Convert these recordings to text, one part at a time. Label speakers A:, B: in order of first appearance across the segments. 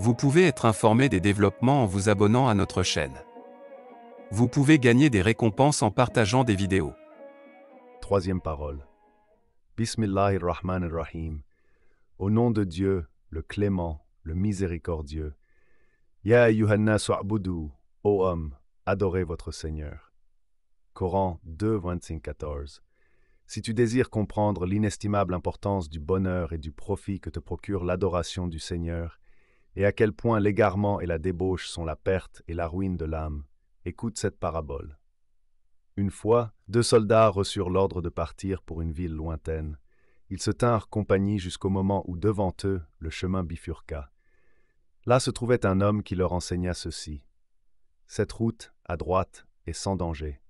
A: Vous pouvez être informé des développements en vous abonnant à notre chaîne. Vous pouvez gagner des récompenses en partageant des vidéos.
B: Troisième parole. Bismillahir-Rahmanir-Rahim. Au nom de Dieu, le clément, le miséricordieux. Ya ayyuhannasu a'budu, ô homme, adorez votre Seigneur. Coran 2, 25-14. Si tu désires comprendre l'inestimable importance du bonheur et du profit que te procure l'adoration du Seigneur, et à quel point l'égarement et la débauche sont la perte et la ruine de l'âme, écoute cette parabole. Une fois, 2 soldats reçurent l'ordre de partir pour une ville lointaine. Ils se tinrent compagnie jusqu'au moment où devant eux, le chemin bifurqua. Là se trouvait un homme qui leur enseigna ceci. Cette route, à droite, est sans danger.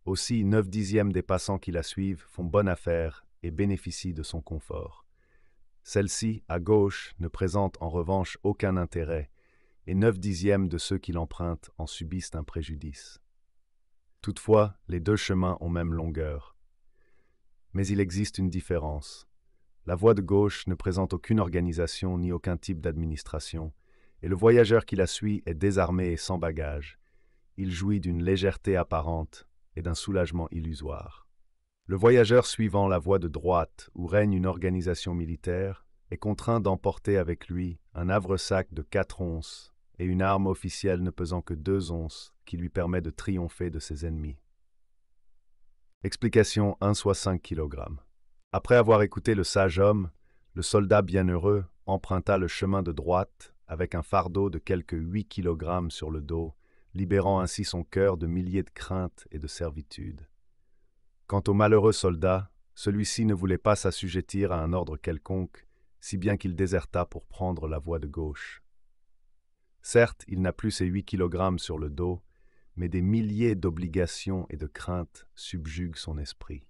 B: Aussi 9/10 des passants qui la suivent font bonne affaire et bénéficient de son confort. Celle-ci, à gauche, ne présente en revanche aucun intérêt, et 9/10 de ceux qui l'empruntent en subissent un préjudice. Toutefois, les deux chemins ont même longueur. Mais il existe une différence. La voie de gauche ne présente aucune organisation ni aucun type d'administration, et le voyageur qui la suit est désarmé et sans bagage. Il jouit d'une légèreté apparente et d'un soulagement illusoire. Le voyageur suivant la voie de droite, où règne une organisation militaire, est contraint d'emporter avec lui un havresac de 4 onces et une arme officielle ne pesant que 2 onces qui lui permet de triompher de ses ennemis. Explication 1 soit 5 kg. Après avoir écouté le sage homme, le soldat bienheureux emprunta le chemin de droite avec un fardeau de quelques 8 kg sur le dos, libérant ainsi son cœur de milliers de craintes et de servitudes. Quant au malheureux soldat, celui-ci ne voulait pas s'assujettir à un ordre quelconque, si bien qu'il déserta pour prendre la voie de gauche. Certes, il n'a plus ses 8 kg sur le dos, mais des milliers d'obligations et de craintes subjuguent son esprit.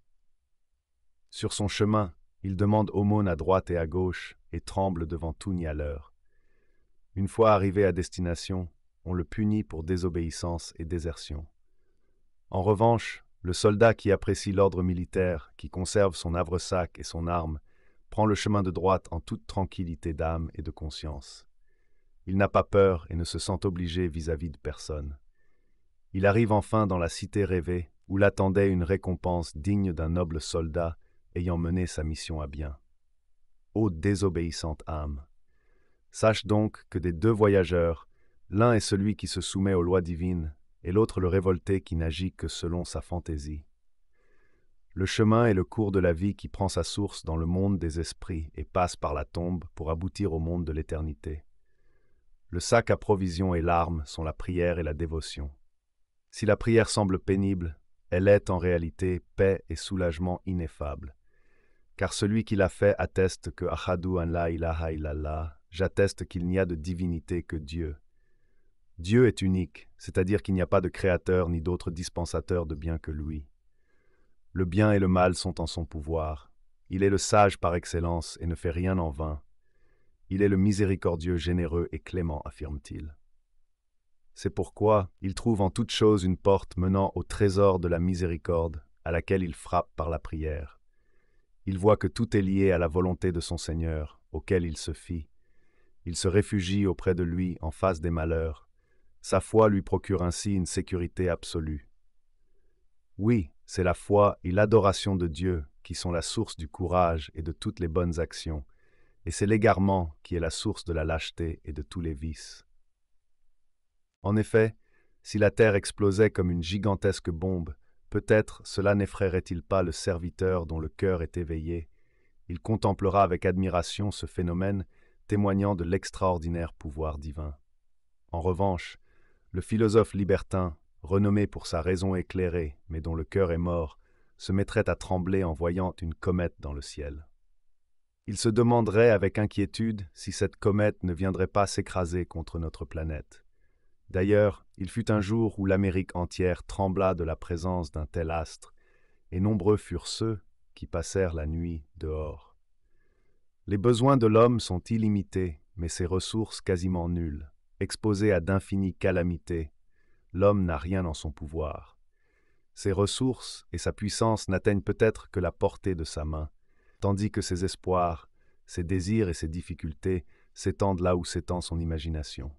B: Sur son chemin, il demande aumône à droite et à gauche et tremble devant tout nialeur. Une fois arrivé à destination, on le punit pour désobéissance et désertion. En revanche, le soldat qui apprécie l'ordre militaire, qui conserve son havresac et son arme, prend le chemin de droite en toute tranquillité d'âme et de conscience. Il n'a pas peur et ne se sent obligé vis-à-vis de personne. Il arrive enfin dans la cité rêvée, où l'attendait une récompense digne d'un noble soldat ayant mené sa mission à bien. Ô désobéissante âme! Sache donc que des 2 voyageurs, l'un est celui qui se soumet aux lois divines, et l'autre le révolté qui n'agit que selon sa fantaisie. Le chemin est le cours de la vie qui prend sa source dans le monde des esprits et passe par la tombe pour aboutir au monde de l'éternité. Le sac à provisions et l'arme sont la prière et la dévotion. Si la prière semble pénible, elle est en réalité paix et soulagement ineffables. Car celui qui l'a fait atteste que Ahadu an la ilaha illallah, j'atteste qu'il n'y a de divinité que Dieu. Dieu est unique, c'est-à-dire qu'il n'y a pas de créateur ni d'autre dispensateur de bien que lui. Le bien et le mal sont en son pouvoir. Il est le sage par excellence et ne fait rien en vain. Il est le miséricordieux, généreux et clément, affirme-t-il. C'est pourquoi il trouve en toute chose une porte menant au trésor de la miséricorde, à laquelle il frappe par la prière. Il voit que tout est lié à la volonté de son Seigneur, auquel il se fie. Il se réfugie auprès de lui en face des malheurs. Sa foi lui procure ainsi une sécurité absolue. Oui, c'est la foi et l'adoration de Dieu qui sont la source du courage et de toutes les bonnes actions, et c'est l'égarement qui est la source de la lâcheté et de tous les vices. En effet, si la terre explosait comme une gigantesque bombe, peut-être cela n'effraierait-il pas le serviteur dont le cœur est éveillé. Il contemplera avec admiration ce phénomène témoignant de l'extraordinaire pouvoir divin. En revanche, le philosophe libertin, renommé pour sa raison éclairée, mais dont le cœur est mort, se mettrait à trembler en voyant une comète dans le ciel. Il se demanderait avec inquiétude si cette comète ne viendrait pas s'écraser contre notre planète. D'ailleurs, il fut un jour où l'Amérique entière trembla de la présence d'un tel astre, et nombreux furent ceux qui passèrent la nuit dehors. Les besoins de l'homme sont illimités, mais ses ressources quasiment nulles. Exposé à d'infinies calamités, l'homme n'a rien en son pouvoir. Ses ressources et sa puissance n'atteignent peut-être que la portée de sa main, tandis que ses espoirs, ses désirs et ses difficultés s'étende là où s'étend son imagination.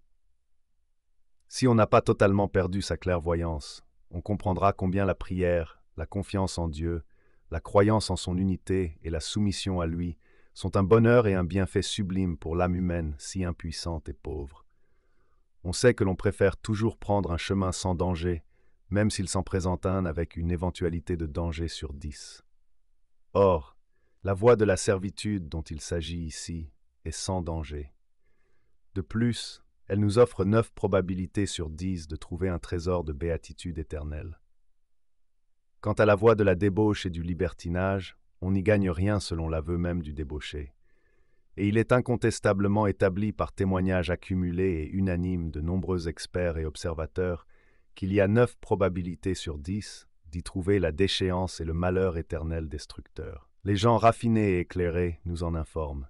B: Si on n'a pas totalement perdu sa clairvoyance, on comprendra combien la prière, la confiance en Dieu, la croyance en son unité et la soumission à lui sont un bonheur et un bienfait sublime pour l'âme humaine si impuissante et pauvre. On sait que l'on préfère toujours prendre un chemin sans danger, même s'il s'en présente un avec une éventualité de danger sur 10. Or, la voie de la servitude dont il s'agit ici est sans danger. De plus, elle nous offre 9 probabilités sur 10 de trouver un trésor de béatitude éternelle. Quant à la voie de la débauche et du libertinage, on n'y gagne rien selon l'aveu même du débauché. Et il est incontestablement établi par témoignages accumulés et unanimes de nombreux experts et observateurs qu'il y a 9 probabilités sur 10 d'y trouver la déchéance et le malheur éternel destructeur. Les gens raffinés et éclairés nous en informent.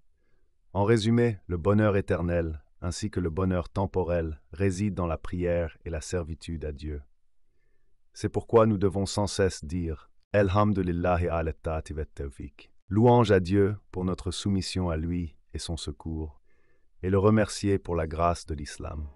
B: En résumé, le bonheur éternel, ainsi que le bonheur temporel, réside dans la prière et la servitude à Dieu. C'est pourquoi nous devons sans cesse dire « Elhamdulillahi ala ta'ati wa tawfiq » louange à Dieu pour notre soumission à lui et son secours, et le remercier pour la grâce de l'islam.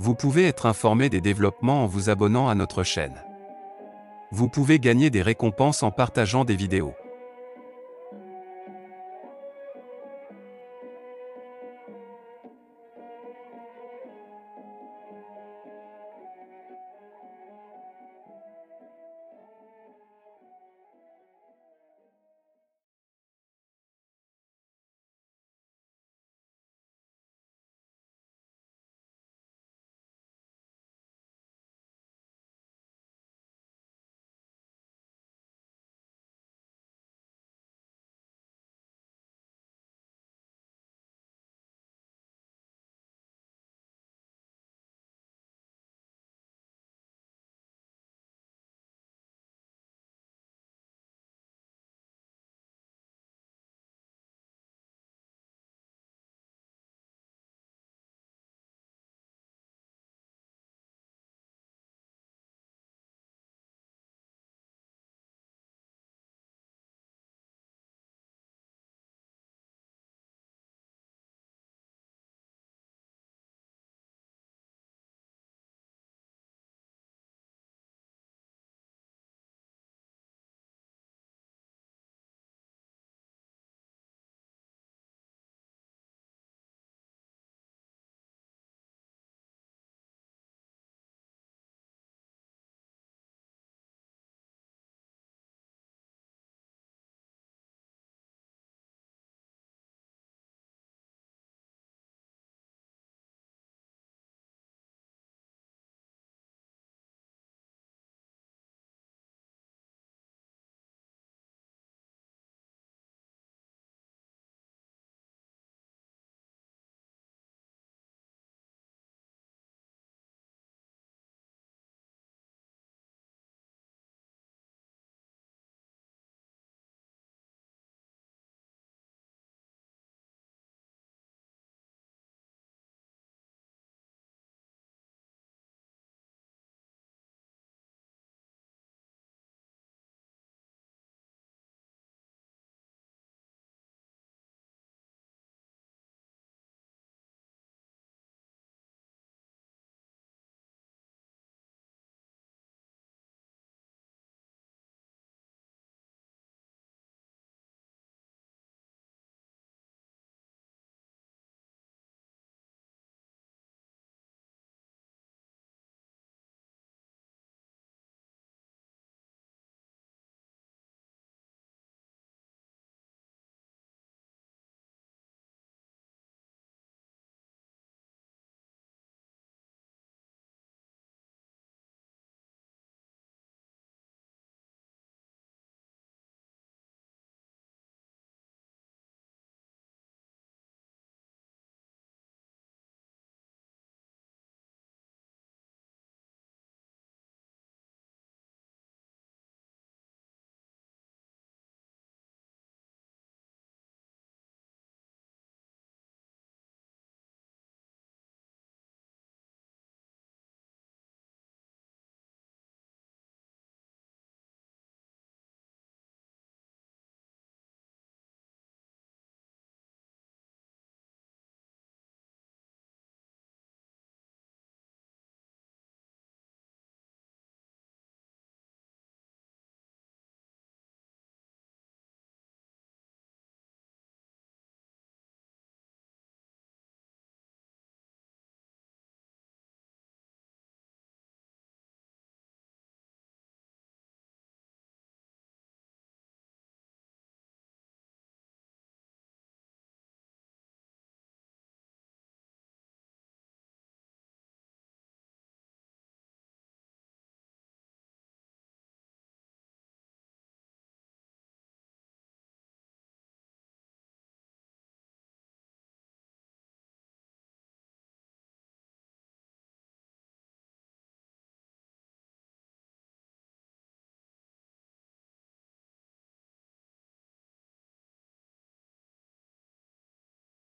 A: Vous pouvez être informé des développements en vous abonnant à notre chaîne. Vous pouvez gagner des récompenses en partageant des vidéos.